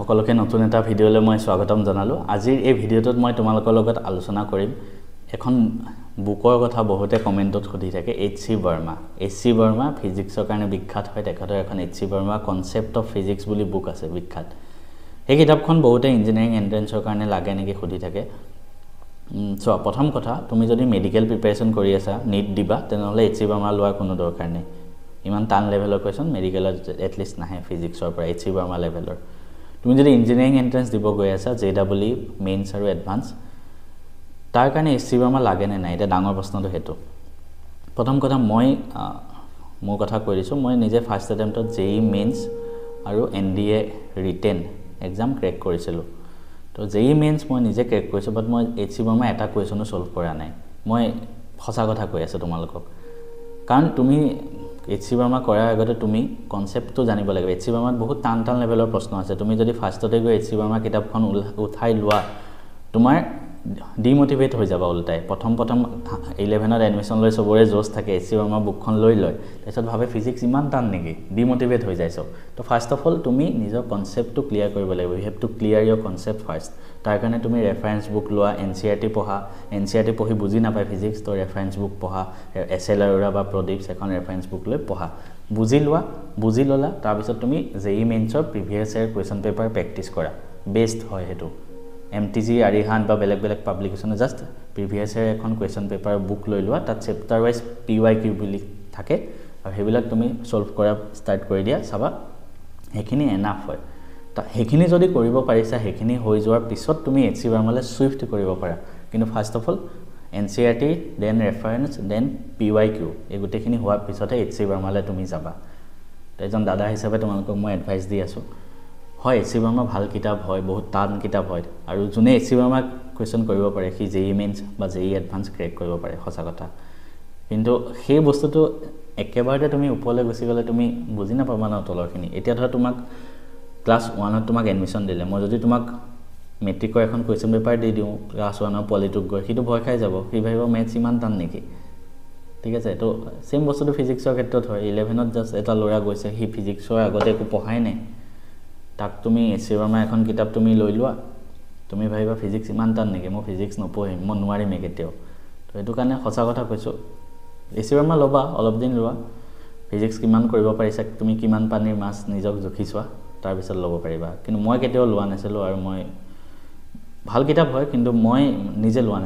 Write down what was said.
সকলোকে নতুন এটা ভিডিঅ'লৈ মই স্বাগতম জনালো আজিৰ এই ভিডিঅ'টোত মই তোমালোকৰ লগত আলোচনা কৰিম এখন বুকৰ কথা বহুতে কমেন্টত সুধি থাকে এইচসি বৰ্মা ফিজিক্সৰ কাৰণে বিখ্যাত হয় তেখেতৰ এখন H C Verma concept of physics বুলি বুক আছে বিখ্যাত এই কিতাপখন বহুতে ইঞ্জিনিয়াৰিং এন্ট্ৰেন্সৰ কাৰণে লাগে নেকি সুধি থাকে সো প্ৰথম কথা তুমি যদি মেডিকেল প্ৰিপাৰেচন কৰি আছা নিট দিবা তেনেহলে এইচসি বৰ্মা লোৱাৰ কোনো দৰকাৰ নাই ইমান টান লেভেলৰ কোৱেশ্চন মেডিকেলত এটলিষ্ট নাহে ফিজিক্সৰ পৰা এইচসি বৰ্মা লেভেলৰ তুমি যদি ইঞ্জিনিয়াৰিং এন্ট্ৰেন্স দিব গৈ আছা জেডব্লিউ মেইনছ আৰু এডভান্স তাৰ কাৰণে এইচসি বৰ্মা লাগে নে নাই এটা ডাঙৰ প্ৰশ্নটো হেতু প্ৰথম কথা মই মোৰ কথা কৈ দিছো মই নিজে ফাৰ্স্ট অটেম্পটত জেই মেইনছ আৰু এনডিএ ৰিটেন এক্সাম ক্ৰেক কৰিছিলো তো জেই মেইনছ মই নিজে ক্ৰেক কৰিছো বাট মই এইচসি বৰ্মা এটা কোৱেশ্চনো সলভ কৰা নাই মই ফসা কথা কৈ আছো তোমালোকক কাৰণ তুমি এইচসি বৰ্মা কৰাৰ আগতে তুমি কনসেপ্টটো জানিব লাগিব এইচসি বৰ্মাত বহুত টান লেভেলৰ প্ৰশ্ন আছে তুমি যদি ফাৰ্ষ্টতে গৈ এইচসি বৰ্মা কিতাপখন উঠাই লোৱা তোমাৰ ডিমোটিভেট হৈ যাবা উল্টাই প্ৰথম 11ত এডমিশন লৈ সবৰে জোশ থাকে এইচসি বৰ্মা বুকখন লৈ লয় তাৰপিছত ভাবে ফিজিক্স ইমান টান নেকি ডিমোটিভেট হৈ যাইছো তো ফাৰ্স্ট অফ অল তুমি নিজৰ কনসেপ্টটো ক্লিয়াৰ কৰিব লাগিব you have to clear your concept first তাৰ কাৰণে তুমি ৰেফাৰেন্স বুক লোৱা এনসিআৰটি পঢ়া এনসিআৰটি পঢ়ি বুজি নাপায় ফিজিক্স তো ৰেফাৰেন্স বুক পঢ়া এছএল আৰোৰা বা প্ৰদীপছ এখন ৰেফাৰেন্স বুক লৈ পঢ়া বুজি ললা তাৰ পিছত তুমি জেই মেইনছৰ প্ৰিভিয়াস ইয়াৰ কোৱেশ্চন পেপাৰ প্ৰেক্টিস কৰা বেস্ট হয় হেতু এমটিজি আৰিহান বা বেলেগ পাবলিকেশনে জাস্ট প্ৰিভিয়াস ইয়াৰ এখন কোৱেশ্চন পেপাৰ বুক লৈ লোৱা তাত চেপ্টাৰ ওয়াইজ পিওয়াইকিউ বুলি থাকে আৰু হেবিলাক তুমি সলভ কৰা ষ্টাৰ্ট কৰি দিয়া চাবা হেখিনি এনাফ হয় তা হেখিনি যদি কৰিব পাৰিছা হেখিনি হৈ যোৱাৰ পিছত তুমি এইচসি বৰ্মালে সুইফট কৰিব পাৰা কিন্তু first of all NCERT then reference then PYQ এই গুটেখিনি হোৱাৰ পিছতে এইচসি বৰ্মালে তুমি যাবা এজন দাদা হিচাপে তোমালোকক মই এডভাইস দি আছো হয় এইচসি বৰ্মা ভাল কিতাপ হয় বহুত টান কিতাপ হয় আৰু জুনে এইচসি বৰ্মা কোৱেশ্চন কৰিব পাৰে কি জেই মেইনছ বা জেই এডভান্স ক্ৰেক কৰিব পাৰে সঁচা কথা কিন্তু সেই বস্তুটো একেবাৰতে তুমি ওপৰলৈ গুছি গলে তুমি বুজি নাপাবা না তলৰখিনি এতিয়া ধৰা তোমাক ক্লাস 1ত তোমাক এডমিশন দিলে মই যদি তোমাক মেট্ৰিকৰ এখন কোৱেশ্চন পেপাৰ দি দিও ক্লাস 1ৰ পলিটুক গৈ কিটো ভয় খাই যাব কি ভাবিব মেথছ ইমান টান নেকি ঠিক আছে তো সেম বস্তুটো ফিজিক্সৰ ক্ষেত্ৰত হয় 11ত জাস্ট এটা লৰা গৈছে হি ফিজিক্সৰ আগতে একো পঢ়াই নাই তাক তুমি এইচসি বৰ্মা এখন কিতাপ তুমি লৈ লোৱা তুমি ভাবিবা ফিজিক্স ইমান টান নেকি মই ফিজিক্স নপঢ়িম মই নোৱাৰিম একেতেও তো এটো কাৰণে সঁচা কথা কৈছো এইচসি বৰ্মা লবা অলপ দিন লোৱা ফিজিক্স কিমান কৰিব পাৰিছা তুমি কিমান পানীৰ মাছ নিজক জুখিছোৱা তাৰ পিছত লব পাৰিবা কিন্তু মই কেতেও লোৱা নাছিলো আৰু মই ভাল কিতাপ হয় কিন্তু মই নিজে লোৱা